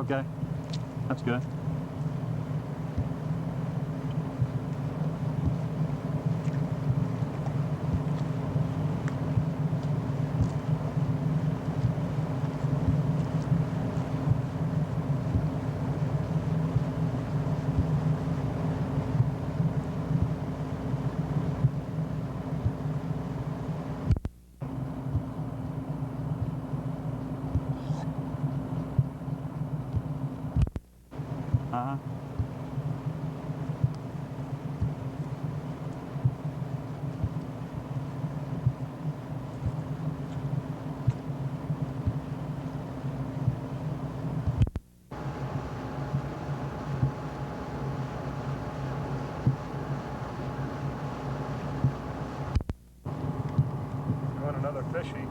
Okay, that's good. Uh-huh. Going another fishy.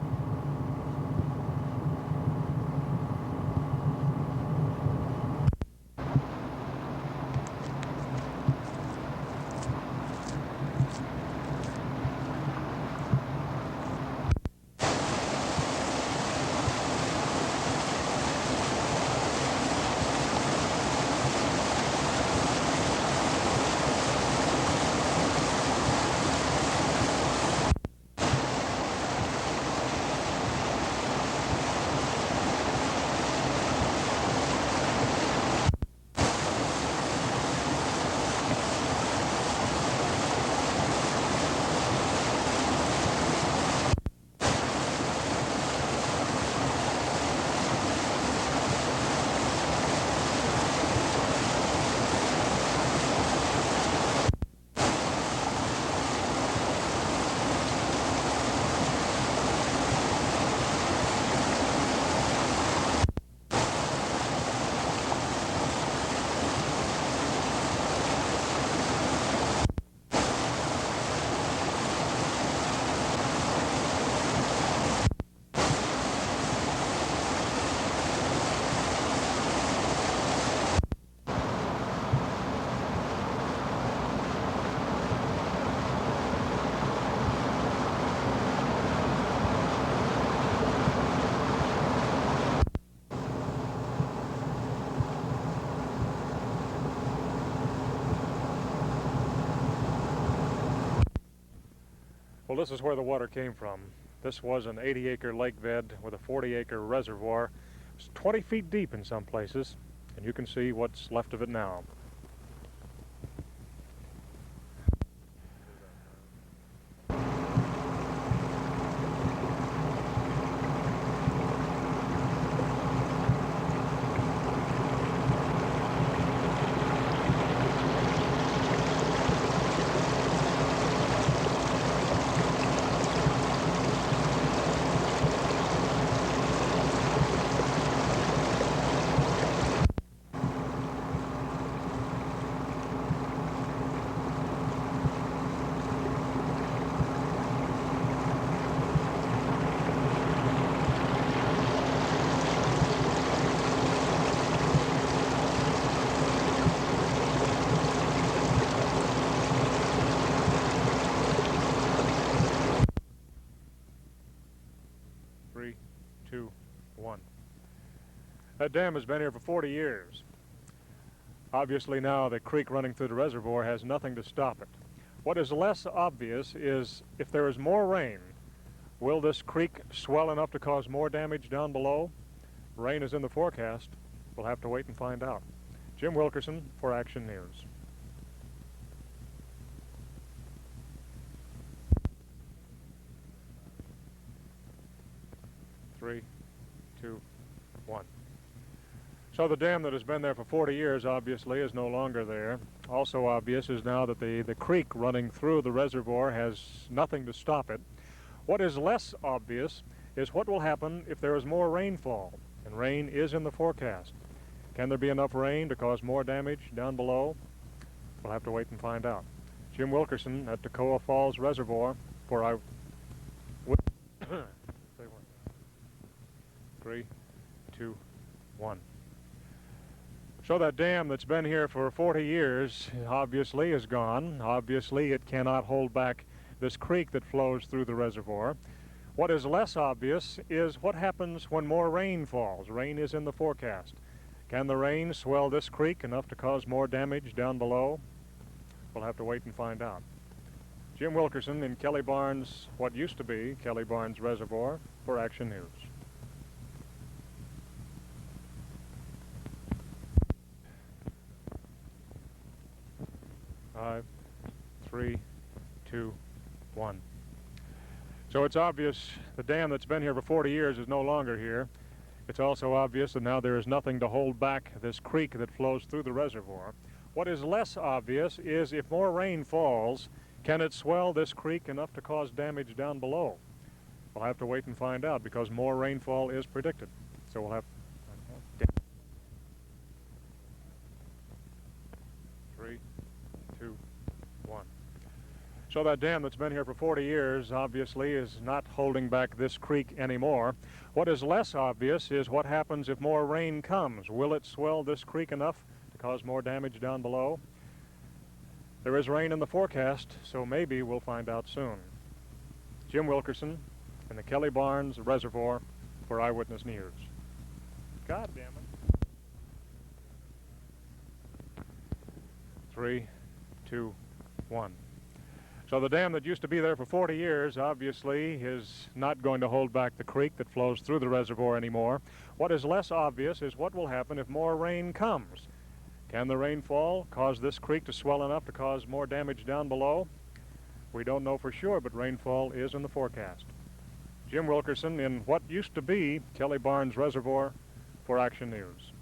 Well, this is where the water came from. This was an 80-acre lake bed with a 40-acre reservoir. It's 20 feet deep in some places, and you can see what's left of it now. Three, two, one. That dam has been here for 40 years. Obviously now the creek running through the reservoir has nothing to stop it. What is less obvious is if there is more rain, will this creek swell enough to cause more damage down below? Rain is in the forecast. We'll have to wait and find out. Jim Wilkerson for Action News. Three, two, one. So the dam that has been there for 40 years obviously is no longer there. Also obvious is now that the creek running through the reservoir has nothing to stop it. What is less obvious is what will happen if there is more rainfall, and rain is in the forecast. Can there be enough rain to cause more damage down below? We'll have to wait and find out. Jim Wilkerson at Toccoa Falls Reservoir for I... Three, two, one. So that dam that's been here for 40 years obviously is gone. Obviously it cannot hold back this creek that flows through the reservoir. What is less obvious is what happens when more rain falls. Rain is in the forecast. Can the rain swell this creek enough to cause more damage down below? We'll have to wait and find out. Jim Wilkerson in Kelly Barnes, what used to be Kelly Barnes Reservoir, for Action News. 5, 3, 2, 1. So it's obvious the dam that's been here for 40 years is no longer here. It's also obvious that now there is nothing to hold back this creek that flows through the reservoir. What is less obvious is if more rain falls, can it swell this creek enough to cause damage down below? We'll have to wait and find out because more rainfall is predicted. So we'll have 3, 2, 1. So that dam that's been here for 40 years obviously is not holding back this creek anymore. What is less obvious is what happens if more rain comes. Will it swell this creek enough to cause more damage down below? There is rain in the forecast, so maybe we'll find out soon. Jim Wilkerson in the Kelly Barnes Reservoir for Eyewitness News. God damn it. 3, 2, 1. So the dam that used to be there for 40 years obviously is not going to hold back the creek that flows through the reservoir anymore. What is less obvious is what will happen if more rain comes. Can the rainfall cause this creek to swell enough to cause more damage down below? We don't know for sure, but rainfall is in the forecast. Jim Wilkerson in what used to be Kelly Barnes Reservoir for Action News.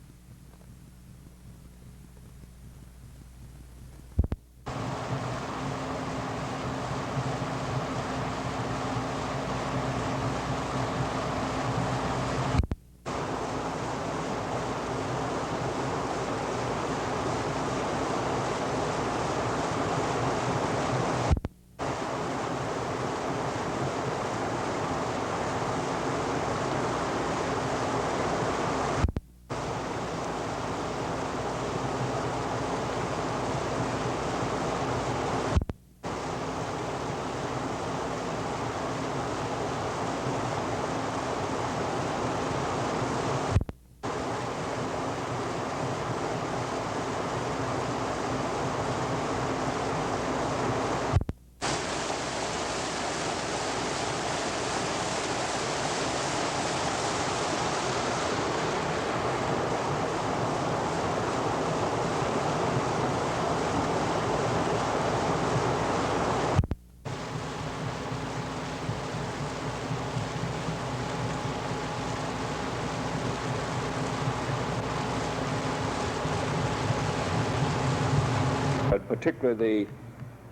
Particularly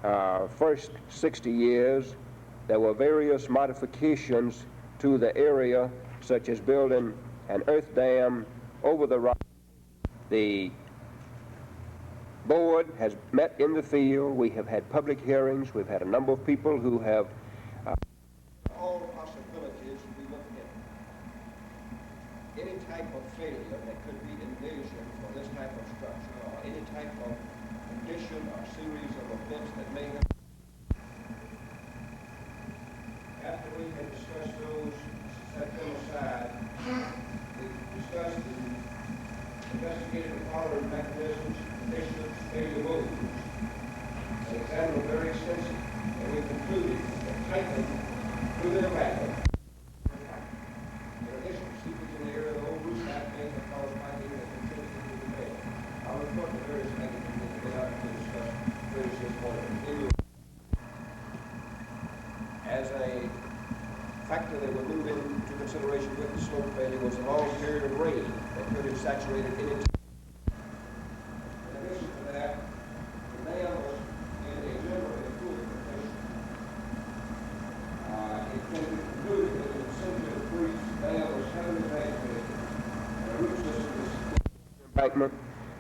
the first 60 years, there were various modifications to the area, such as building an earth dam over the rock. The board has met in the field. We have had public hearings. We've had a number of people who have all possibilities we look at. Any type of failure that could be envisioned for this type of structure or any type of condition or series of events that may have. After we had discussed those, set them aside, we discussed the investigated the following mechanisms, conditions, failure modes, and examined them very extensively, and we concluded that tightening through the rapid. In addition, seepage in the area of the old roof shaft may have caused piping that continues to the bed. I'll report the various mechanisms to discuss various points. As a factor that would move into consideration with the slope failure was a long period of rain that could have saturated any. In addition to that, the dam was in a generally cooling condition. It can be concluded that in the center of the creek, the dam was heavily vegetated, and the root system was embankment,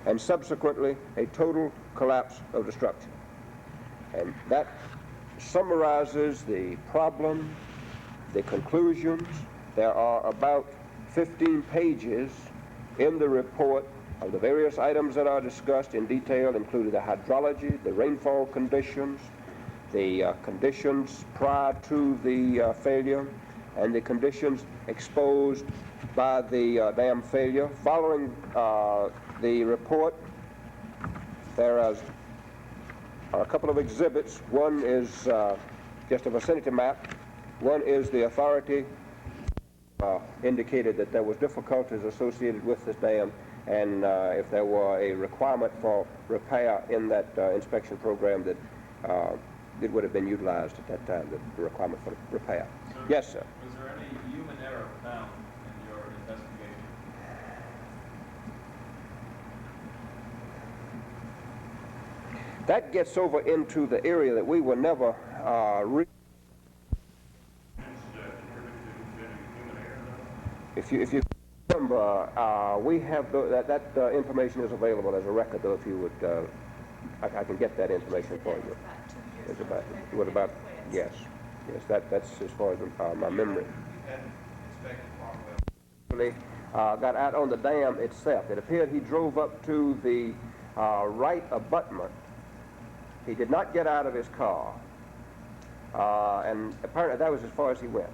and subsequently a total collapse of the structure. And that summarizes the problem, the conclusions. There are about 15 pages in the report of the various items that are discussed in detail, including the hydrology, the rainfall conditions, the conditions prior to the failure, and the conditions exposed by the dam failure. Following the report, there are a couple of exhibits. One is just a vicinity map. One is the authority indicated that there was difficulties associated with this dam, and if there were a requirement for repair in that inspection program, that it would have been utilized at that time, the requirement for repair. So Yes, sir. Was there any human error found in your investigation? That gets over into the area that we were never if you remember, we have that information is available as a record, though. If you would, I can get that information for you. It's about yes, that's as far as my memory. Got out on the dam itself. It appeared he drove up to the right abutment. He did not get out of his car, and apparently that was as far as he went.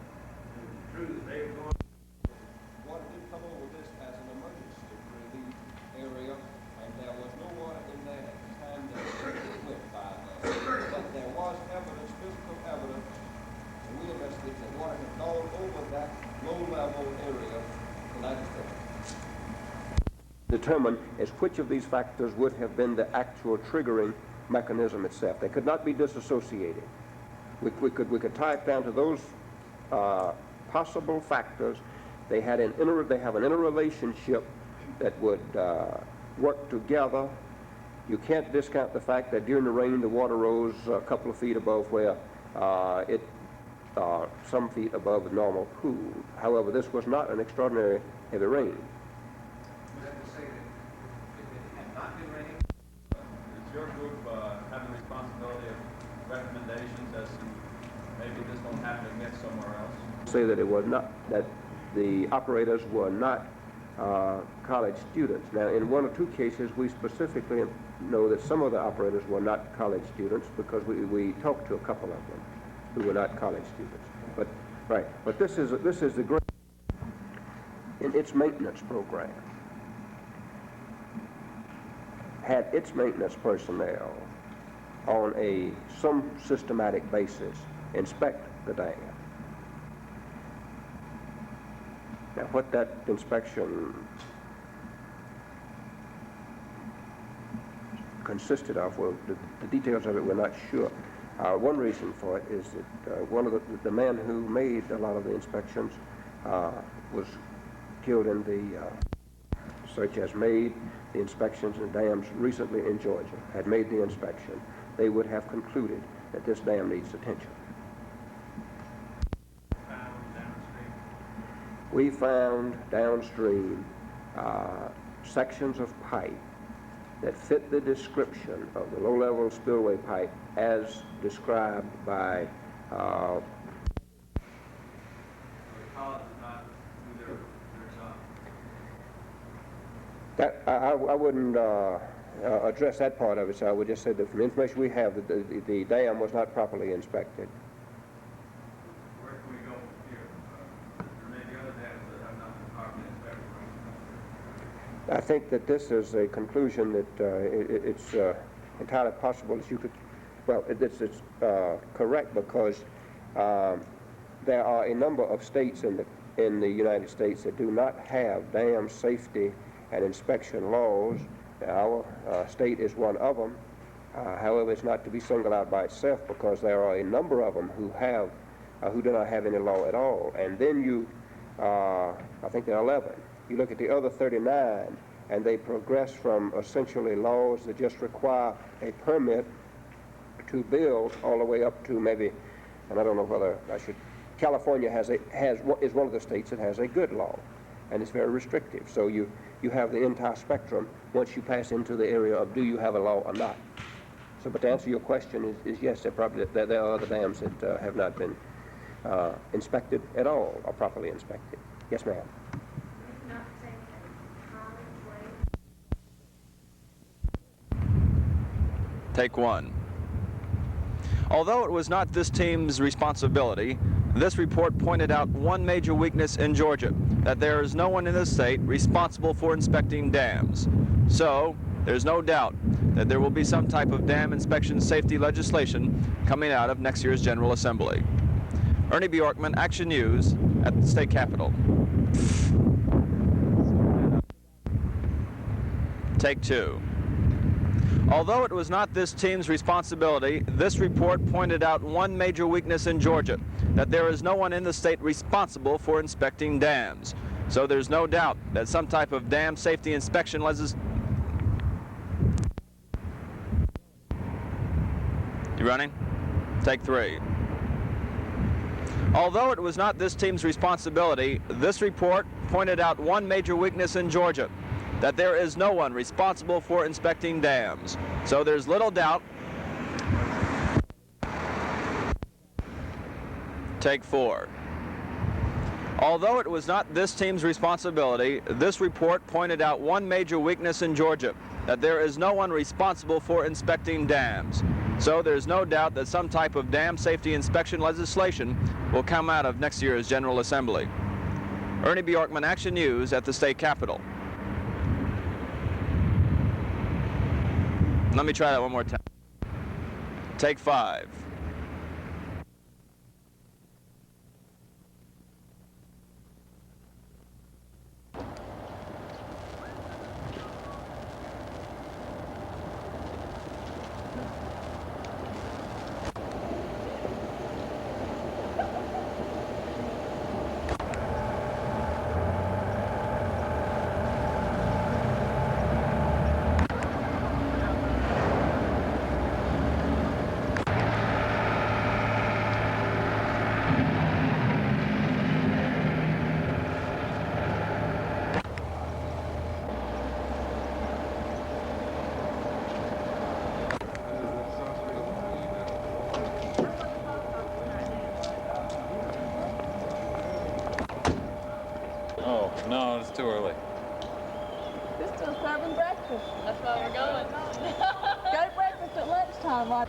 Water did come over this as an emergency relief area, and there was no water in there at the time that it went by there. But there was evidence, physical evidence, and we investigated that water had gone over that low-level area the night before. Determine is which of these factors would have been the actual triggering mechanism itself. They could not be disassociated. We could tie it down to those possible factors. They have an interrelationship that would work together. You can't discount the fact that during the rain the water rose a couple of feet above where some feet above the normal pool. However, this was not an extraordinary heavy rain. Would have to say that if it had not been raining, does your group have the responsibility of recommendations as to maybe this won't happen again somewhere else? Say that it was not, that the operators were not college students. Now, in one or two cases, we specifically know that some of the operators were not college students because we talked to a couple of them who were not college students. But right, but this is the great in its maintenance program had its maintenance personnel on some systematic basis inspect the dam. Now, what that inspection consisted of, well, the details of it we're not sure. One reason for it is that one of the man who made a lot of the inspections was killed in the search has made the inspections in dams recently in Georgia, had made the inspection. They would have concluded that this dam needs attention. We found downstream sections of pipe that fit the description of the low-level spillway pipe as described by that I wouldn't address that part of it, so I would just say that from the information we have, that the dam was not properly inspected. Where can we go from here? There may be other dams that have not been properly inspected. I think that this is a conclusion that it's entirely possible that you could, well, it's correct because there are a number of states in the United States that do not have dam safety and inspection laws. Our state is one of them. However, it's not to be singled out by itself because there are a number of them who do not have any law at all. And then you, I think there are 11. You look at the other 39, and they progress from essentially laws that just require a permit to build all the way up to maybe, and I don't know whether I should, California is one of the states that has a good law, and it's very restrictive. So you have the entire spectrum once you pass into the area of do you have a law or not. So, but to answer your question is yes, there are other dams that have not been inspected at all or properly inspected. Yes, ma'am. Take one. Although it was not this team's responsibility, This report pointed out one major weakness in Georgia, that there is no one in the state responsible for inspecting dams. So, there's no doubt that there will be some type of dam inspection safety legislation coming out of next year's General Assembly. Ernie Bjorkman, Action News, at the state capitol. Take two. Although it was not this team's responsibility, this report pointed out one major weakness in Georgia, that there is no one in the state responsible for inspecting dams. So there's no doubt that some type of dam safety inspection You running? Take three. Although it was not this team's responsibility, this report pointed out one major weakness in Georgia, that there is no one responsible for inspecting dams. So there's little doubt. Take four. Although it was not this team's responsibility, this report pointed out one major weakness in Georgia, that there is no one responsible for inspecting dams. So there's no doubt that some type of dam safety inspection legislation will come out of next year's General Assembly. Ernie Bjorkman, Action News, at the state capitol. Let me try that one more time. Take five. Oh, no, it's too early. They're still serving breakfast. That's why we're going. Go to breakfast at lunchtime. Like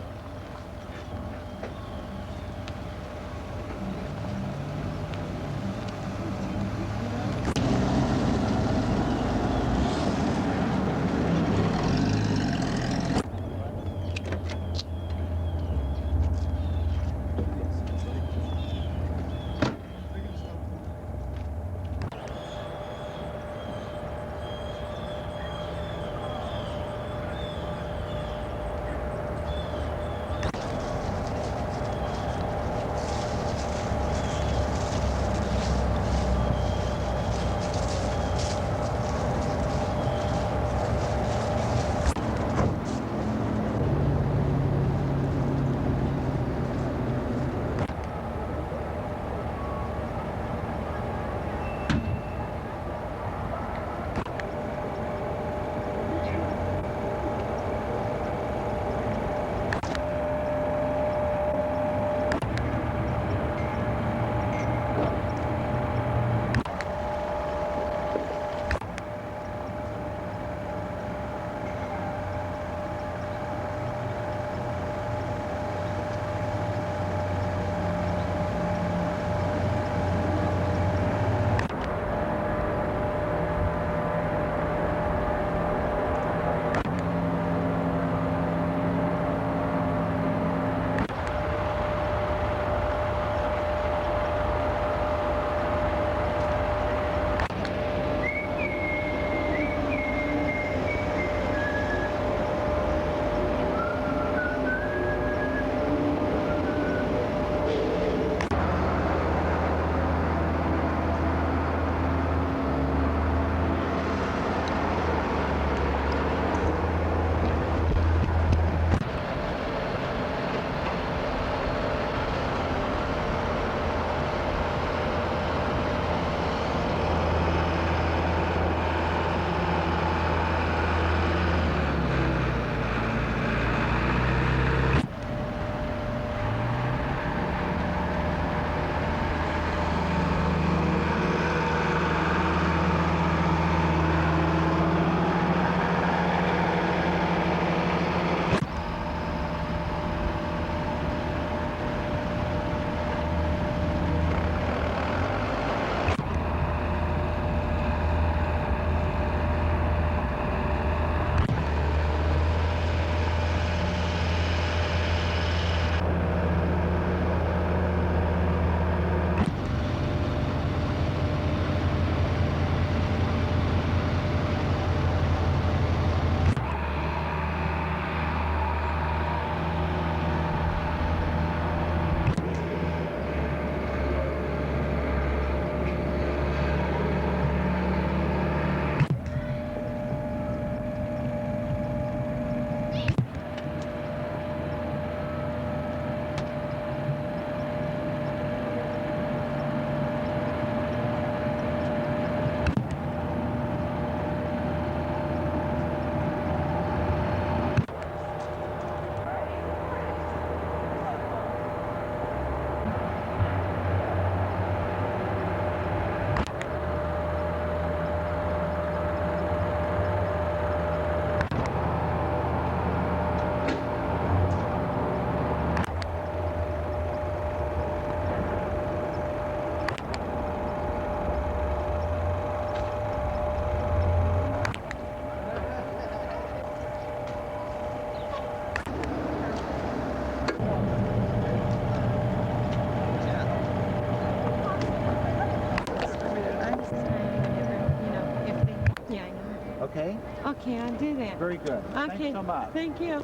Okay, I'll do that. Very good. Okay. Thanks so much. Thank you.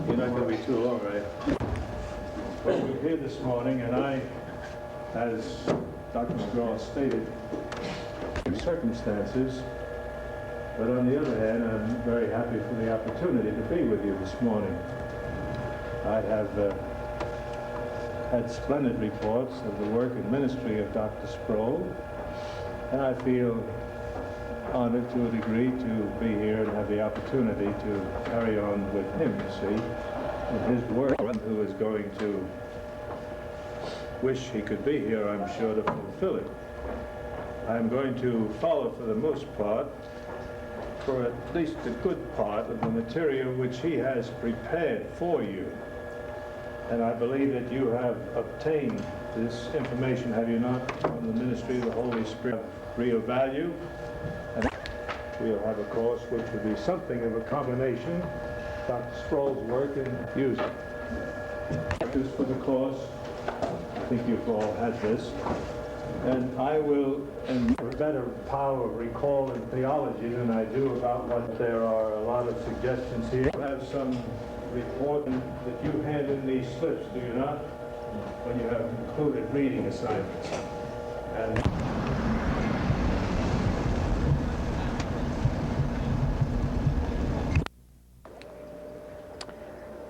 You're not going to be too long, right? Well, we're here this morning, and I, as Dr. McGraw stated, circumstances, but on the other hand, I'm very happy for the opportunity to be with you this morning. I have had splendid reports of the work and ministry of Dr. Sproul, and I feel honored to a degree to be here and have the opportunity to carry on with him, you see, in his work, who is going to wish he could be here, I'm sure, to fulfill it. I'm going to follow, for the most part, for at least a good part of the material which he has prepared for you. And I believe that you have obtained this information, have you not, from the ministry of the Holy Spirit, of real value. And we'll have a course which will be something of a combination of Dr. Sproul's work and using. Just for the course, I think you've all had this. And I will, and a better power of recall in theology than I do about what there are a lot of suggestions here. You have some report that you hand in these slips, do you not? When you have included reading assignments. And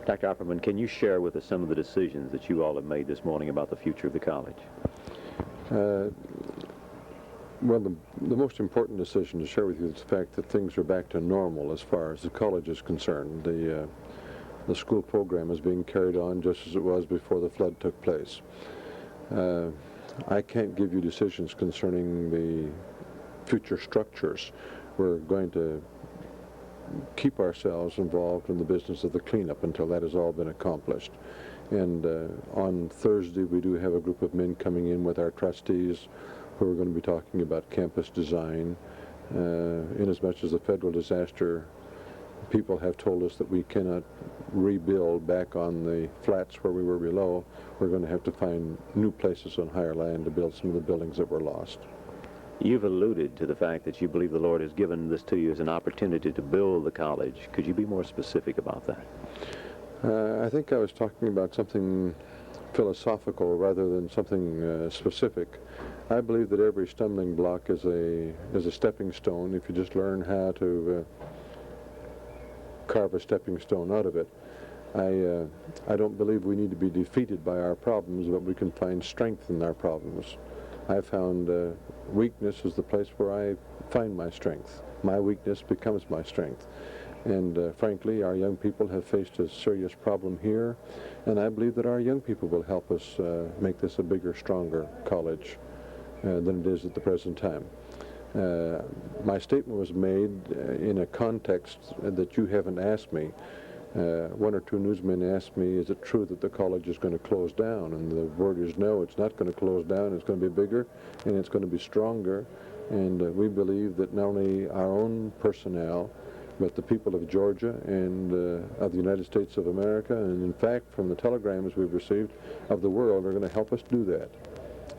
Dr. Opperman, can you share with us some of the decisions that you all have made this morning about the future of the college? Well, the most important decision to share with you is the fact that things are back to normal as far as the college is concerned. The school program is being carried on just as it was before the flood took place. I can't give you decisions concerning the future structures. We're going to keep ourselves involved in the business of the cleanup until that has all been accomplished. And on Thursday, we do have a group of men coming in with our trustees who are going to be talking about campus design. Inasmuch as the federal disaster people have told us that we cannot rebuild back on the flats where we were below, we're going to have to find new places on higher land to build some of the buildings that were lost. You've alluded to the fact that you believe the Lord has given this to you as an opportunity to build the college. Could you be more specific about that? I think I was talking about something philosophical rather than something specific. I believe that every stumbling block is a stepping stone if you just learn how to carve a stepping stone out of it. I don't believe we need to be defeated by our problems, but we can find strength in our problems. I found weakness is the place where I find my strength. My weakness becomes my strength. And frankly, our young people have faced a serious problem here, and I believe that our young people will help us make this a bigger, stronger college than it is at the present time. My statement was made in a context that you haven't asked me. One or two newsmen asked me, is it true that the college is going to close down? And the word is no, it's not going to close down. It's going to be bigger, and it's going to be stronger. And we believe that not only our own personnel, but the people of Georgia and of the United States of America, and in fact, from the telegrams we've received of the world, are going to help us do that.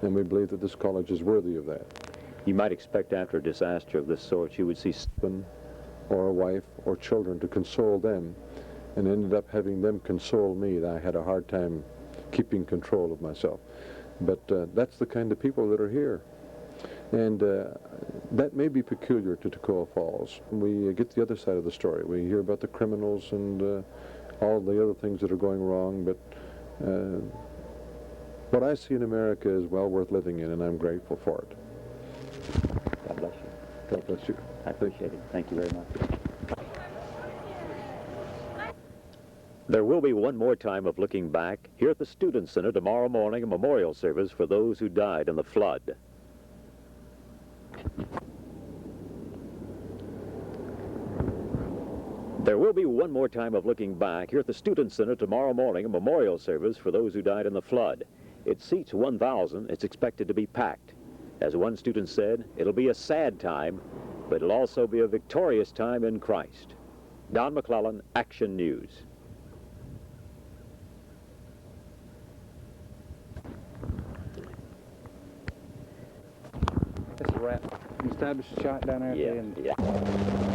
And we believe that this college is worthy of that. You might expect after a disaster of this sort you would see husband or a wife or children to console them, and ended up having them console me. That I had a hard time keeping control of myself. But that's the kind of people that are here. And that may be peculiar to Toccoa Falls. We get the other side of the story. We hear about the criminals and all the other things that are going wrong, but what I see in America is well worth living in, and I'm grateful for it. God bless you. God bless you. I appreciate it. Thank you very much. There will be one more time of looking back here at the Student Center tomorrow morning, a memorial service for those who died in the flood. There will be one more time of looking back here at the Student Center tomorrow morning, a memorial service for those who died in the flood. It seats 1,000. It's expected to be packed. As one student said, it'll be a sad time, but it'll also be a victorious time in Christ. Don McClellan, Action News. wrap. You established a shot down there at the end? Yeah.